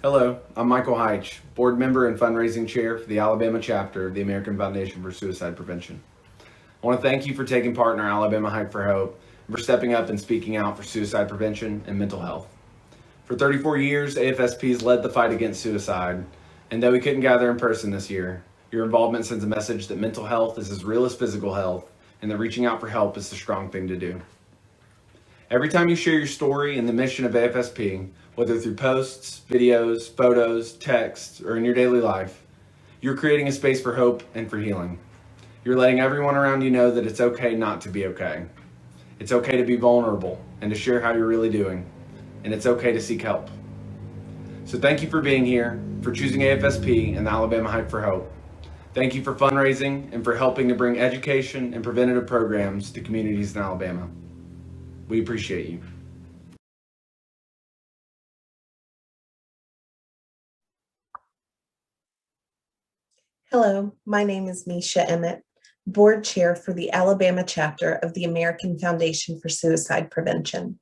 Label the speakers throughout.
Speaker 1: Hello, I'm Michael Heitch, board member and fundraising chair for the Alabama chapter of the American Foundation for Suicide Prevention. I want to thank you for taking part in our Alabama Hike for Hope and for stepping up and speaking out for suicide prevention and mental health. For 34 years, AFSP has led the fight against suicide, and though we couldn't gather in person this year, your involvement sends a message that mental health is as real as physical health and that reaching out for help is the strong thing to do. Every time you share your story and the mission of AFSP, whether through posts, videos, photos, texts, or in your daily life, you're creating a space for hope and for healing. You're letting everyone around you know that it's okay not to be okay. It's okay to be vulnerable and to share how you're really doing, and it's okay to seek help. So thank you for being here, for choosing AFSP and the Alabama Hike for Hope. Thank you for fundraising and for helping to bring education and preventative programs to communities in Alabama. We appreciate you.
Speaker 2: Hello, my name is Misha Emmett, board chair for the Alabama chapter of the American Foundation for Suicide Prevention.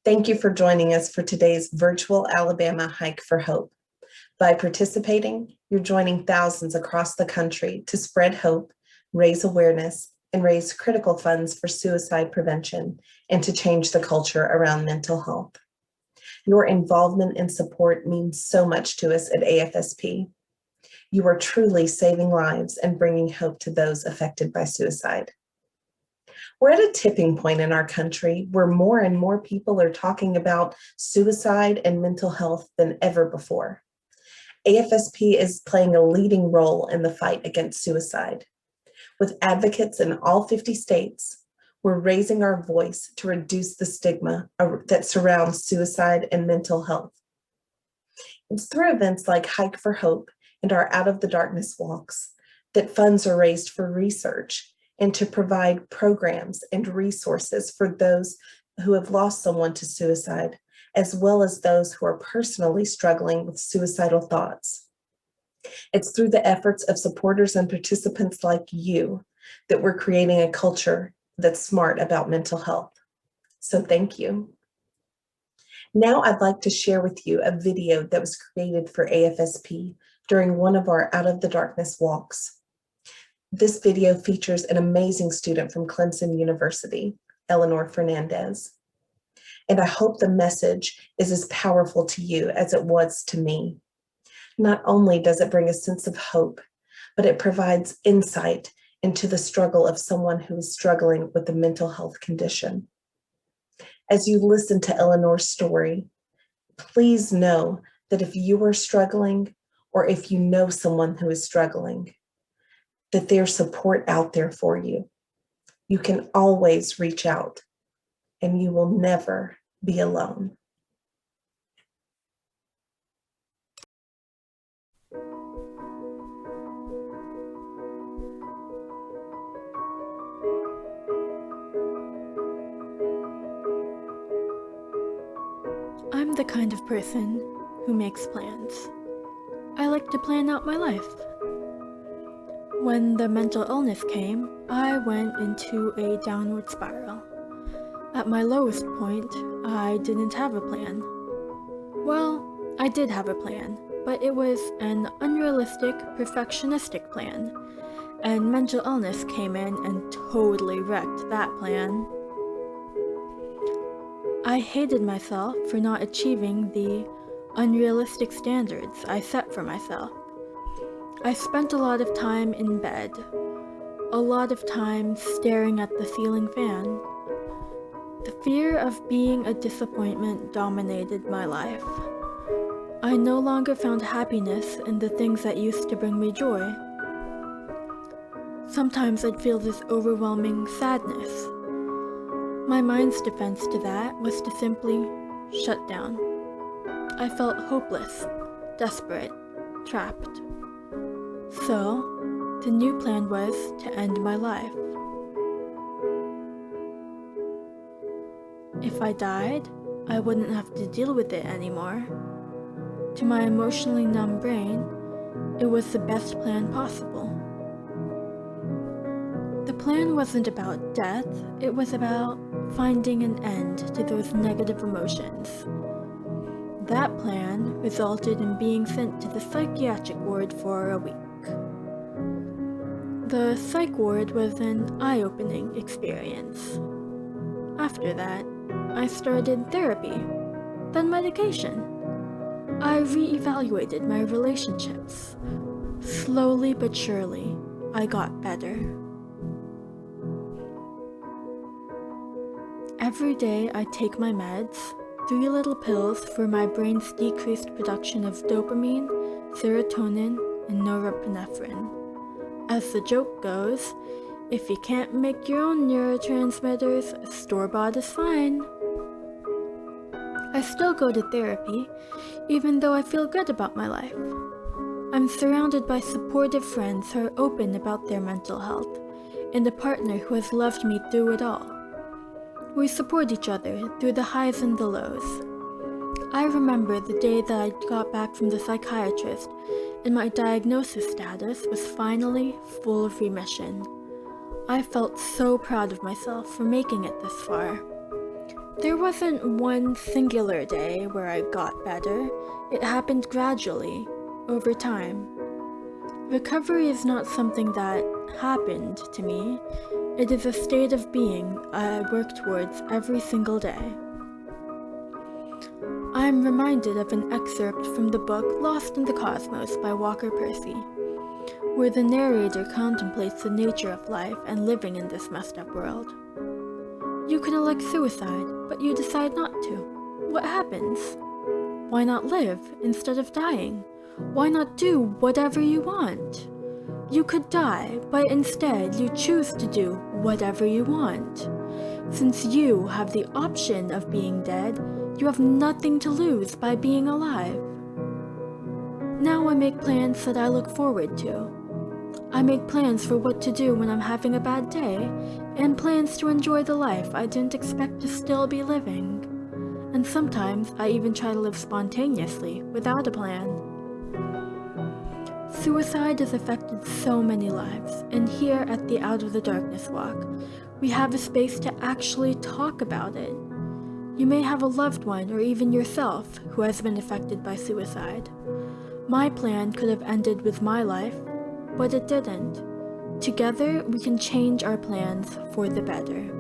Speaker 2: Thank you for joining us for today's virtual Alabama Hike for Hope. By participating, you're joining thousands across the country to spread hope, raise awareness, and raise critical funds for suicide prevention and to change the culture around mental health. Your involvement and support means so much to us at AFSP. You are truly saving lives and bringing hope to those affected by suicide. We're at a tipping point in our country where more and more people are talking about suicide and mental health than ever before. AFSP is playing a leading role in the fight against suicide. With advocates in all 50 states, we're raising our voice to reduce the stigma that surrounds suicide and mental health. It's through events like Hike for Hope and our Out of the Darkness walks that funds are raised for research and to provide programs and resources for those who have lost someone to suicide, as well as those who are personally struggling with suicidal thoughts. It's through the efforts of supporters and participants like you that we're creating a culture that's smart about mental health. So thank you. Now I'd like to share with you a video that was created for AFSP during one of our Out of the Darkness walks. This video features an amazing student from Clemson University, Eleanor Fernandez. And I hope the message is as powerful to you as it was to me. Not only does it bring a sense of hope, but it provides insight into the struggle of someone who is struggling with a mental health condition. As you listen to Eleanor's story, please know that if you are struggling, or if you know someone who is struggling, that there's support out there for you. You can always reach out, and you will never be alone.
Speaker 3: I'm the kind of person who makes plans. I like to plan out my life. When the mental illness came, I went into a downward spiral. At my lowest point, I didn't have a plan. Well, I did have a plan, but it was an unrealistic, perfectionistic plan, and mental illness came in and totally wrecked that plan. I hated myself for not achieving the unrealistic standards I set for myself. I spent a lot of time in bed, a lot of time staring at the ceiling fan. The fear of being a disappointment dominated my life. I no longer found happiness in the things that used to bring me joy. Sometimes I'd feel this overwhelming sadness. My mind's defense to that was to simply shut down. I felt hopeless, desperate, trapped. So, the new plan was to end my life. If I died, I wouldn't have to deal with it anymore. To my emotionally numb brain, it was the best plan possible. The plan wasn't about death, it was about finding an end to those negative emotions. That plan resulted in being sent to the psychiatric ward for a week. The psych ward was an eye-opening experience. After that, I started therapy, then medication. I re-evaluated my relationships. Slowly but surely, I got better. Every day I take my meds, 3 little pills for my brain's decreased production of dopamine, serotonin, and norepinephrine. As the joke goes, if you can't make your own neurotransmitters, store-bought is fine. I still go to therapy, even though I feel good about my life. I'm surrounded by supportive friends who are open about their mental health, and a partner who has loved me through it all. We support each other through the highs and the lows. I remember the day that I got back from the psychiatrist and my diagnosis status was finally full of remission. I felt so proud of myself for making it this far. There wasn't one singular day where I got better. It happened gradually, over time. Recovery is not something that happened to me. It is a state of being I work towards every single day. I am reminded of an excerpt from the book Lost in the Cosmos by Walker Percy, where the narrator contemplates the nature of life and living in this messed up world. You can elect suicide, but you decide not to. What happens? Why not live instead of dying? Why not do whatever you want? You could die, but instead you choose to do whatever you want. Since you have the option of being dead, you have nothing to lose by being alive. Now I make plans that I look forward to. I make plans for what to do when I'm having a bad day, and plans to enjoy the life I didn't expect to still be living. And sometimes I even try to live spontaneously, without a plan. Suicide has affected so many lives, and here at the Out of the Darkness Walk, we have a space to actually talk about it. You may have a loved one or even yourself who has been affected by suicide. My plan could have ended with my life, but it didn't. Together, we can change our plans for the better.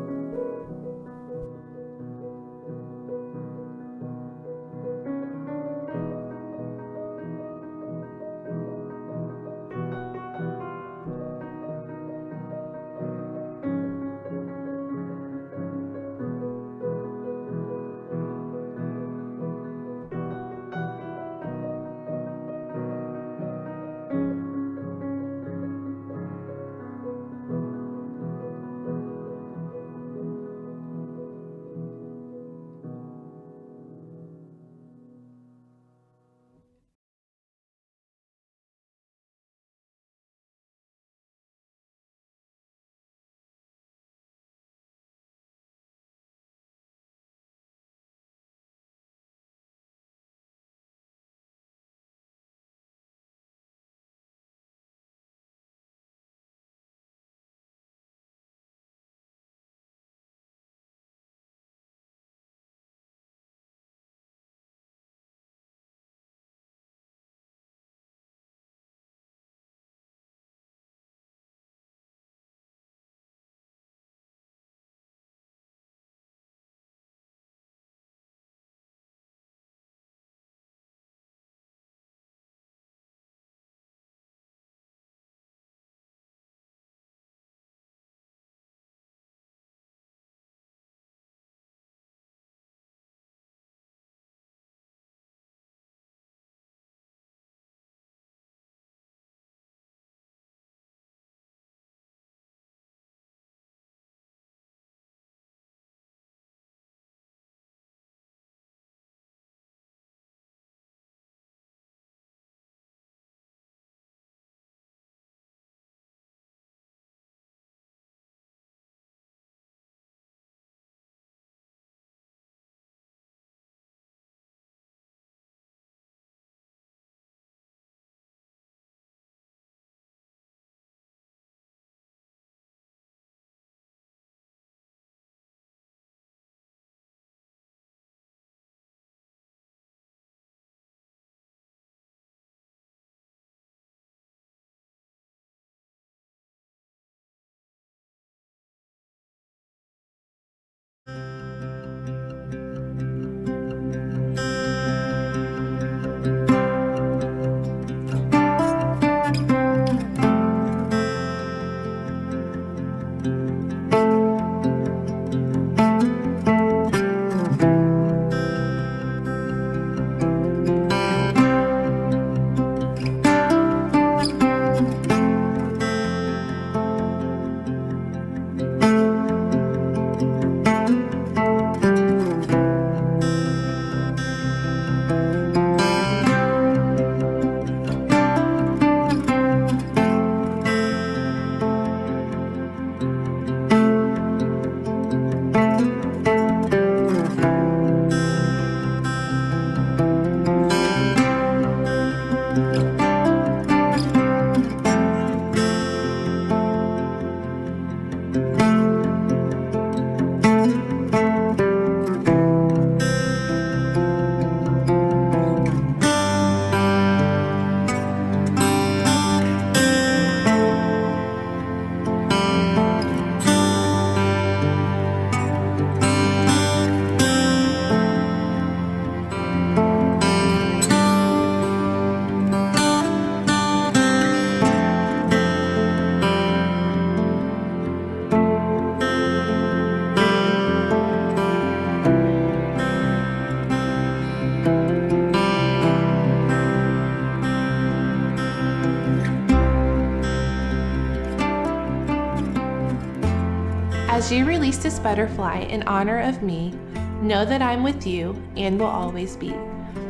Speaker 4: As you release this butterfly in honor of me, know that I'm with you and will always be.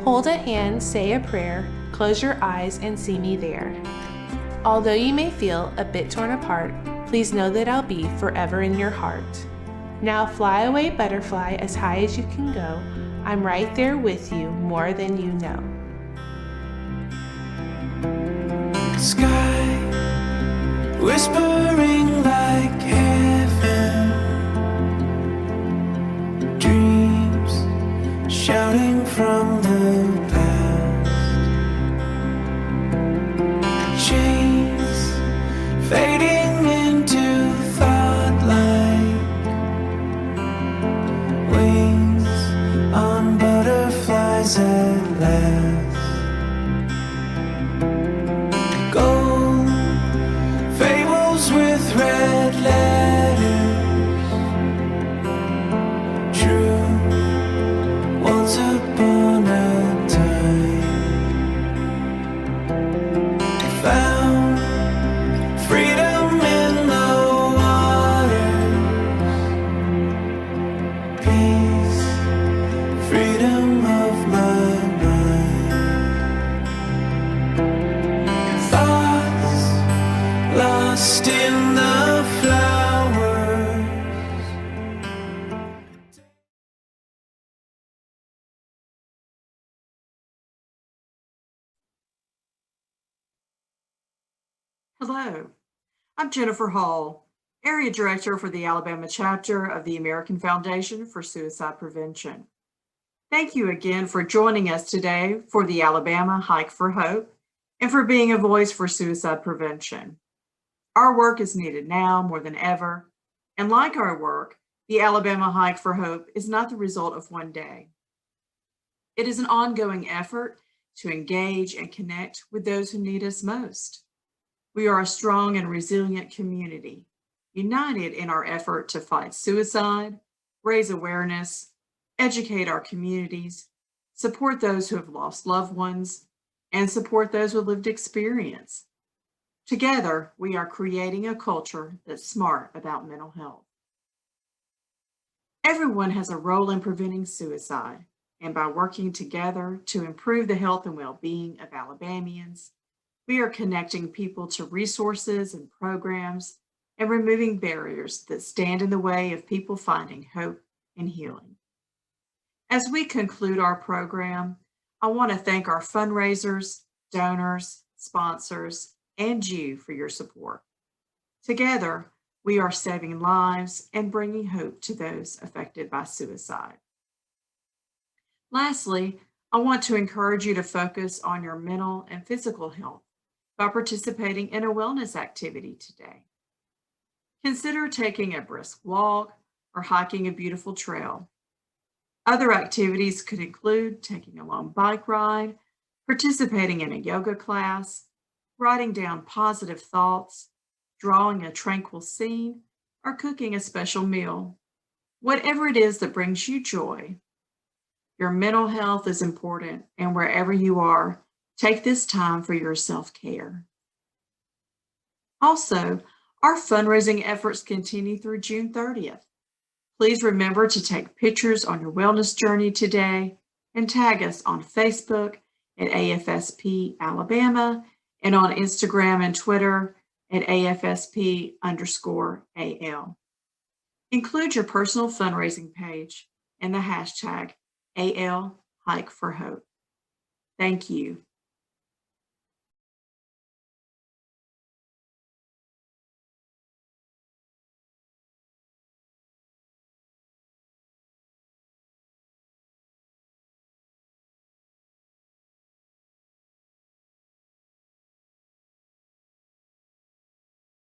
Speaker 4: Hold a hand, say a prayer, close your eyes and see me there. Although you may feel a bit torn apart, please know that I'll be forever in your heart. Now fly away, butterfly, as high as you can go. I'm right there with you, more than you know.
Speaker 5: Sky whispering like heaven, dreams shouting from the past, chains fading into thought like wings on butterflies at last. Gold fables with red letters, true once upon a time. Found freedom in the waters, peace, freedom of my mind. Thoughts lost in the flowers.
Speaker 6: Hello, I'm Jennifer Hall, Area Director for the Alabama chapter of the American Foundation for Suicide Prevention. Thank you again for joining us today for the Alabama Hike for Hope and for being a voice for suicide prevention. Our work is needed now more than ever, and like our work, the Alabama Hike for Hope is not the result of one day. It is an ongoing effort to engage and connect with those who need us most. We are a strong and resilient community, united in our effort to fight suicide, raise awareness, educate our communities, support those who have lost loved ones, and support those with lived experience. Together, we are creating a culture that's smart about mental health. Everyone has a role in preventing suicide, and by working together to improve the health and well-being of Alabamians, we are connecting people to resources and programs and removing barriers that stand in the way of people finding hope and healing. As we conclude our program, I want to thank our fundraisers, donors, sponsors, and you for your support. Together, we are saving lives and bringing hope to those affected by suicide. Lastly, I want to encourage you to focus on your mental and physical health by participating in a wellness activity today. Consider taking a brisk walk or hiking a beautiful trail. Other activities could include taking a long bike ride, participating in a yoga class, writing down positive thoughts, drawing a tranquil scene, or cooking a special meal. Whatever it is that brings you joy. Your mental health is important, and wherever you are, take this time for your self-care. Also, our fundraising efforts continue through June 30th. Please remember to take pictures on your wellness journey today and tag us on Facebook at AFSP Alabama and on Instagram and Twitter at AFSP_AL. Include your personal fundraising page and the hashtag AL Hike for Hope. Thank you.